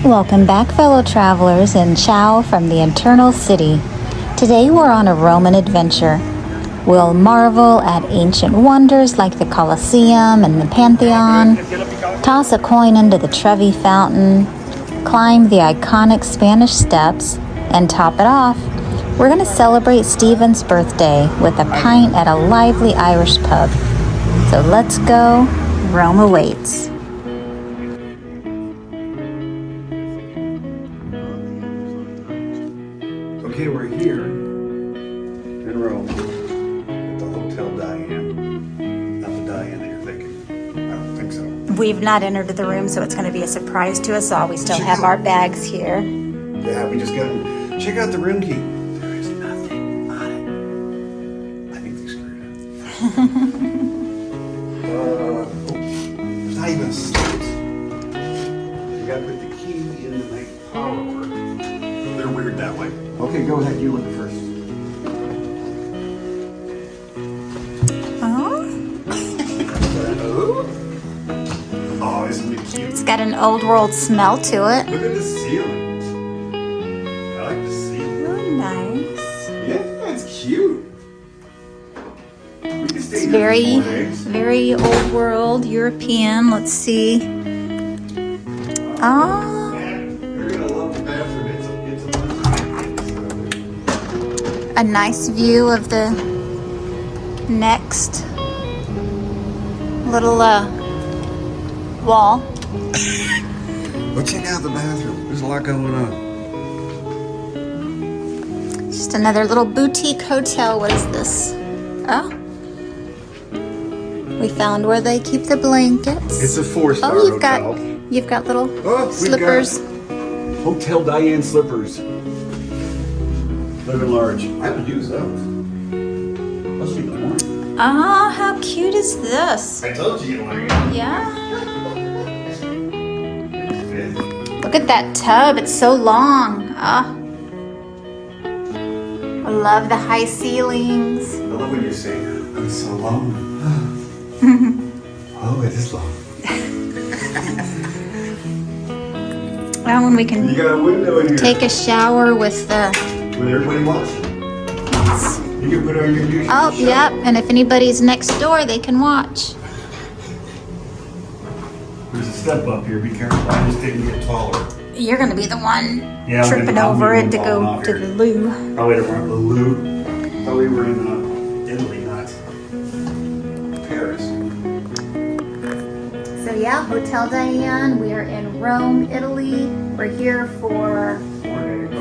Welcome back, fellow travelers, and Ciao from the Eternal City. Today we're on a Roman adventure. We'll marvel at ancient wonders like the Colosseum and the Pantheon, toss a coin into the Trevi Fountain, climb the iconic Spanish steps, and top it off, we're going to celebrate Stephen's birthday with a pint at a lively Irish pub. So let's go, Rome awaits. Okay, we're here in Rome at the Hotel Diane. Not the Diane that you're thinking. I don't think so. We've not entered the room, so it's going to be a surprise to us all. We still have our bags here. Yeah, we just got them. Check out the room key. There is nothing on it. I think they screwed up. There's not even a slate. You got to put the key in to make power work. They're weird that way. Okay, go ahead. You look first. Oh, isn't it cute? It's got an old world smell to it. Look at the ceiling. I like the ceiling. Oh, nice. Yeah, it's cute. We can stay It's here for 4 days. very old world, European. Let's see. Oh. You're gonna love the bathroom. It's A nice view of the next little wall. Well, check out the bathroom. There's a lot going on. Just another little boutique hotel. What is this? Oh. We found where they keep the blankets. It's a 4-star Oh, hotel. you've got little We've slippers. got Hotel Diane slippers. Living large. I would use those. Let's see the morning. Oh, how cute is this? I told you you like it. Yeah. Look at that tub. It's so long. Ah. I love the high ceilings. I love when you say, I'm so long. Oh, it is long. Well, when we can You got a window in here. take a shower with the... When everybody watches. You can put on your usual Oh, show. yep. And if anybody's next door, they can watch. There's a step up here. Be careful. I just didn't get taller. You're going to be the one Yeah, tripping I'm over gonna it to fall go off to here. the loo. Probably around the loo. Probably we're in Italy, not Paris. So yeah, Hotel Diane. We are in Rome, Italy. We're here for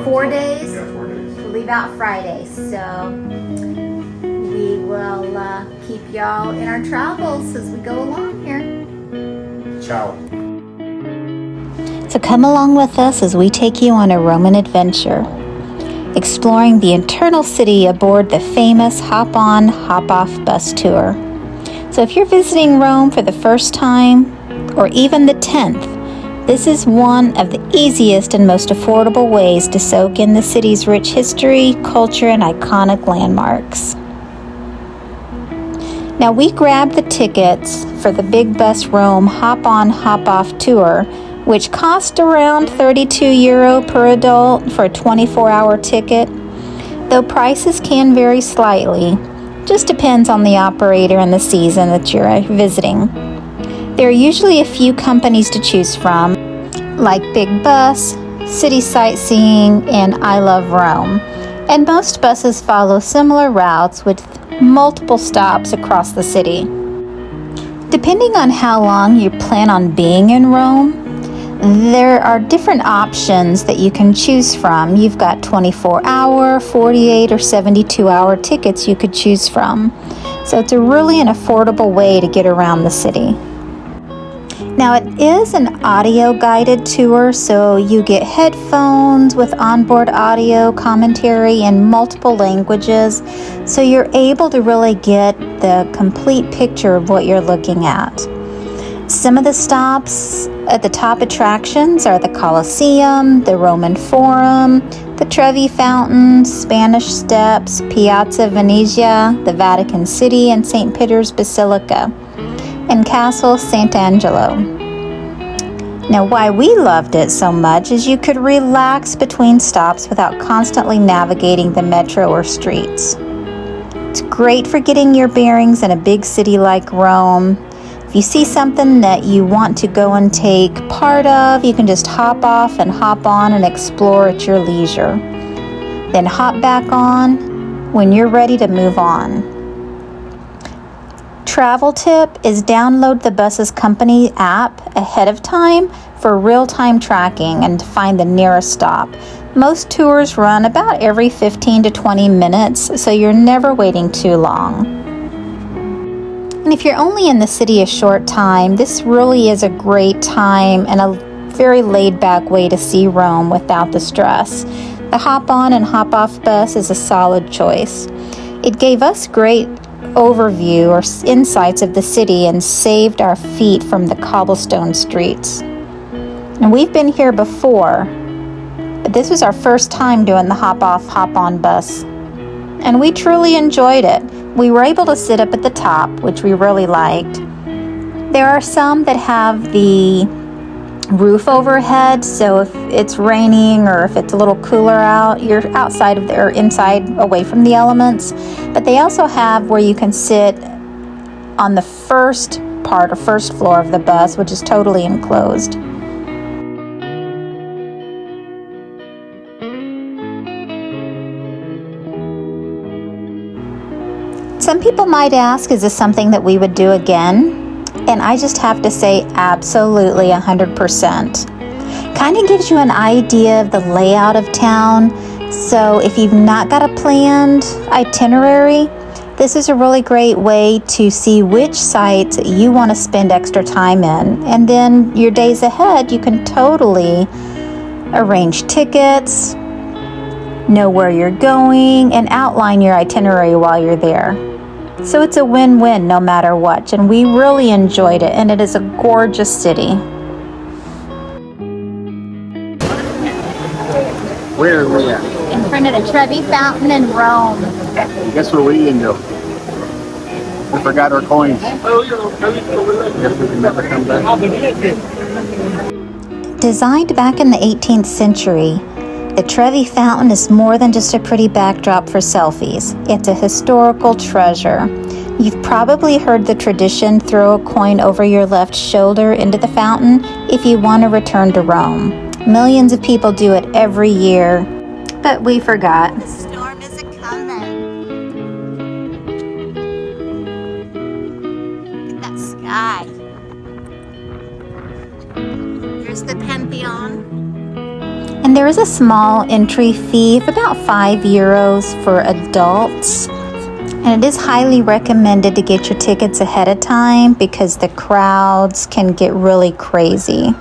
4 days. Yeah, 4 days. We leave out Friday, so we will keep y'all in our travels as we go along here. Ciao. So come along with us as we take you on a Roman adventure, exploring the Eternal City aboard the famous hop-on, hop-off bus tour. So if you're visiting Rome for the first time, or even the 10th, this is one of the easiest and most affordable ways to soak in the city's rich history, culture, and iconic landmarks. Now, we grabbed the tickets for the Big Bus Rome hop-on, hop-off tour, which cost around €32 per adult for a 24-hour ticket, though prices can vary slightly. Just depends on the operator and the season that you're visiting. There are usually a few companies to choose from, like Big Bus, City Sightseeing, and I Love Rome. And most buses follow similar routes with multiple stops across the city. Depending on how long you plan on being in Rome, there are different options that you can choose from. You've got 24-hour, 48, or 72-hour tickets you could choose from. So it's really an affordable way to get around the city. Now, it is an audio-guided tour, so you get headphones with onboard audio commentary in multiple languages, so you're able to really get the complete picture of what you're looking at. Some of the stops at the top attractions are the Colosseum, the Roman Forum, the Trevi Fountain, Spanish Steps, Piazza Venezia, the Vatican City, and St. Peter's Basilica, and Castle Sant'Angelo. Now, why we loved it so much is you could relax between stops without constantly navigating the metro or streets. It's great for getting your bearings in a big city like Rome. If you see something that you want to go and take part of, you can just hop off and hop on and explore at your leisure. Then hop back on when you're ready to move on. Travel tip is download the bus's company app ahead of time for real-time tracking and to find the nearest stop. Most tours run about every 15 to 20 minutes, so you're never waiting too long. And if you're only in the city a short time, this really is a great time and a very laid-back way to see Rome without the stress. The hop-on and hop-off bus is a solid choice. It gave us great overview or insights of the city and saved our feet from the cobblestone streets. And we've been here before, but this was our first time doing the hop-off, hop-on bus. And we truly enjoyed it. We were able to sit up at the top, which we really liked. There are some that have the roof overhead, so if it's raining or if it's a little cooler out, you're outside of or inside away from the elements. But they also have where you can sit on the first part or first floor of the bus, which is totally enclosed. Some people might ask, is this something that we would do again? And I just have to say absolutely 100%. Kind of gives you an idea of the layout of town. So if you've not got a planned itinerary, this is a really great way to see which sites you want to spend extra time in. And then your days ahead, you can totally arrange tickets, know where you're going, and outline your itinerary while you're there. So it's a win-win no matter what, and we really enjoyed it, and it is a gorgeous city. Where are we at? In front of the Trevi Fountain in Rome. Guess what we didn't do? We forgot our coins. Guess we can never come back. Designed back in the 18th century, the Trevi Fountain is more than just a pretty backdrop for selfies. It's a historical treasure. You've probably heard the tradition, throw a coin over your left shoulder into the fountain if you want to return to Rome. Millions of people do it every year, but we forgot. The storm is a-coming. Look at that sky. Here's the Pantheon. And there is a small entry fee of about €5 for adults. And it is highly recommended to get your tickets ahead of time because the crowds can get really crazy.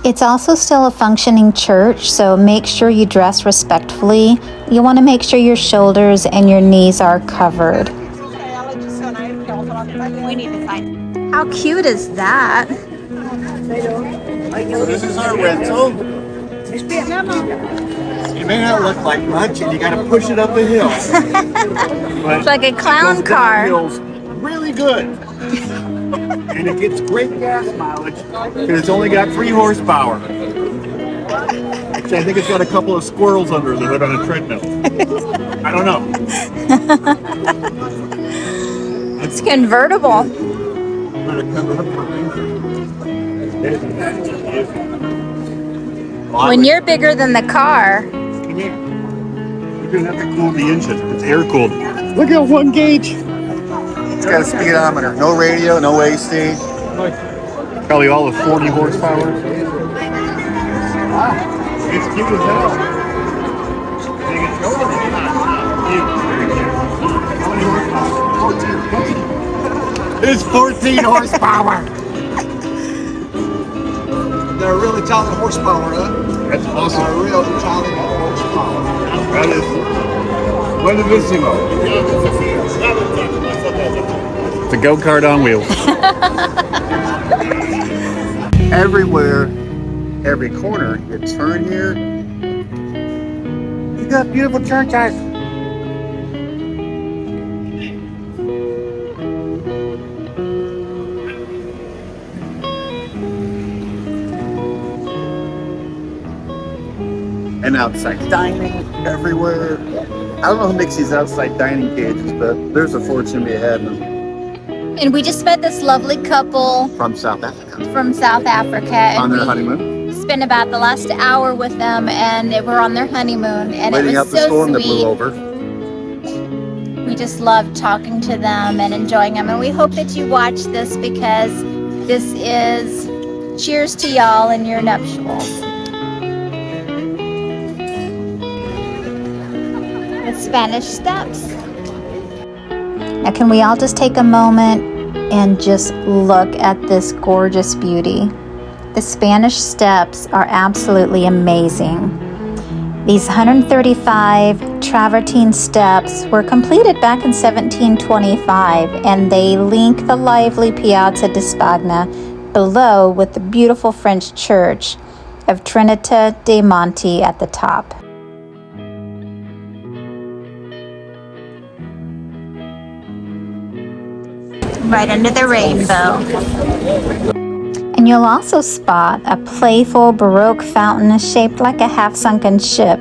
It's also still a functioning church, so make sure you dress respectfully. You want to make sure your shoulders and your knees are covered. We need to find. How cute is that? So this is our rental. It may not look like much, and you got to push it up a hill. It's like a clown car. Downhill's really good, and it gets great gas mileage because it's only got 3 horsepower. Actually, I think it's got a couple of squirrels under the hood on a treadmill. I don't know. It's convertible. When you're bigger than the car. Come here. You're gonna have to cool the engine. It's air cooled. Look at 1 gauge. It's got a speedometer. No radio, no AC. Probably all of 40 horsepower. It's cute as hell. It's 14 horsepower. They're really Italian horsepower, huh? That's awesome. They're real Italian horsepower. That is buenissimo. It's a go-kart on wheels. Everywhere, every corner, you turn here, you got beautiful churches. and outside dining everywhere. I don't know who makes these outside dining cages, but there's a fortune to be had And we just met this lovely couple from South Africa from South Africa. And on their we honeymoon. spent about the last hour with them, and we're on their honeymoon. And Waiting it out was the so storm that sweet. blew over. We just love talking to them and enjoying them. And we hope that you watch this because this is cheers to y'all and your nuptials. The Spanish Steps. Now can we all just take a moment and just look at this gorgeous beauty? The Spanish Steps are absolutely amazing. These 135 travertine steps were completed back in 1725, and they link the lively Piazza di Spagna below with the beautiful French church of Trinita dei Monti at the top. Right under the rainbow. And you'll also spot a playful Baroque fountain shaped like a half-sunken ship,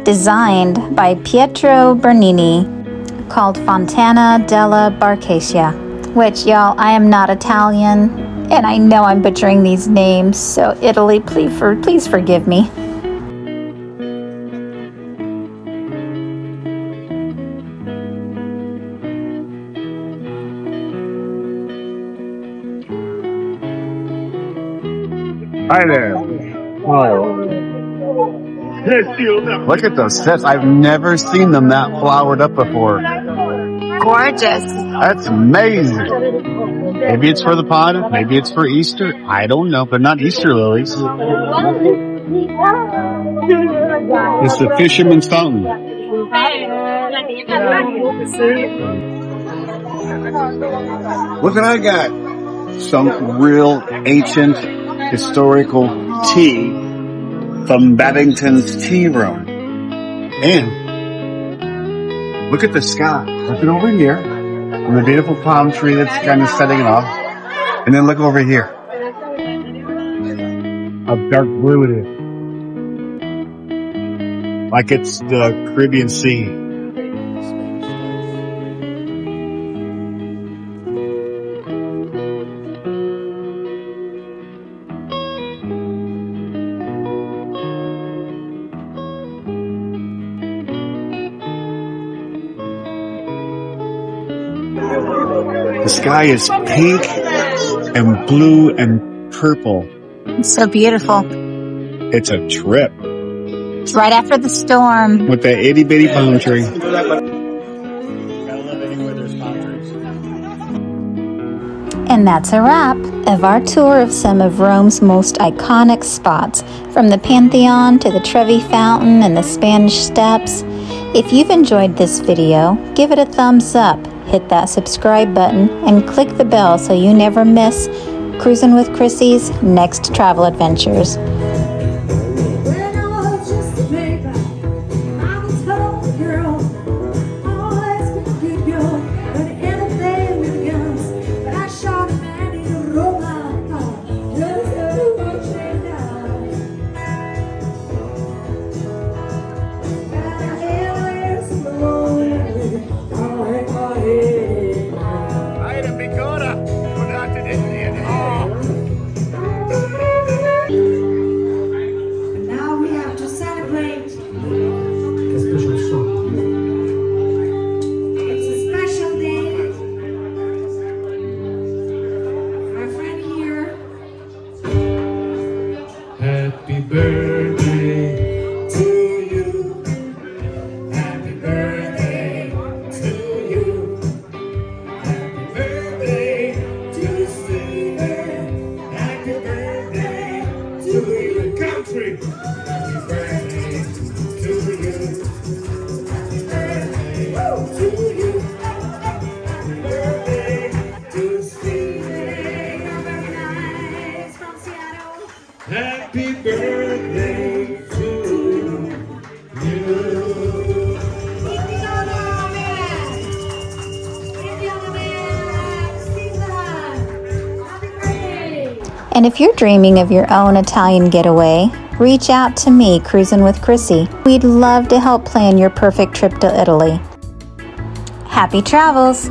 designed by Pietro Bernini, called Fontana della Barcacia, which, y'all, I am not Italian, and I know I'm butchering these names, so Italy, please forgive me. Hi there. Look at those steps. I've never seen them that flowered up before. Gorgeous. That's amazing. Maybe it's for the pond. Maybe it's for Easter. I don't know, but not Easter lilies. It's the Fisherman's Fountain. Look what I got. Some real ancient historical tea from Babington's Tea Room. And look at the sky. Look over here. And the beautiful palm tree that's kind of setting it off. And then look over here. How dark blue it is. Like it's the Caribbean Sea. The sky is pink and blue and purple. It's so beautiful. It's a trip. It's right after the storm. With that itty bitty palm tree. And that's a wrap of our tour of some of Rome's most iconic spots, from the Pantheon to the Trevi Fountain and the Spanish Steps. If you've enjoyed this video, give it a thumbs up, hit that subscribe button, and click the bell so you never miss Cruis'n with Chrissy's next travel adventures. When I was just a baby, I was told the girl, always been a good girl, but anything with guns. But I shot a man in a Roma, just to watch him down. Got a hair some lonely, I'll hang my head. Right, and Bicota. We're not to Indian. And now we have to celebrate. A special song. It's a special day. My friend here. Happy birthday to you. Happy birthday to you. Happy birthday to Stephen. Happy birthday to your country. Happy birthday to you. Happy birthday to you. Happy birthday to Stephen. Very nice from Seattle. Happy birthday to you. Indiana man. Stephen. Happy birthday. And if you're dreaming of your own Italian getaway, reach out to me, Cruis'n with Chrissy. We'd love to help plan your perfect trip to Italy. Happy travels!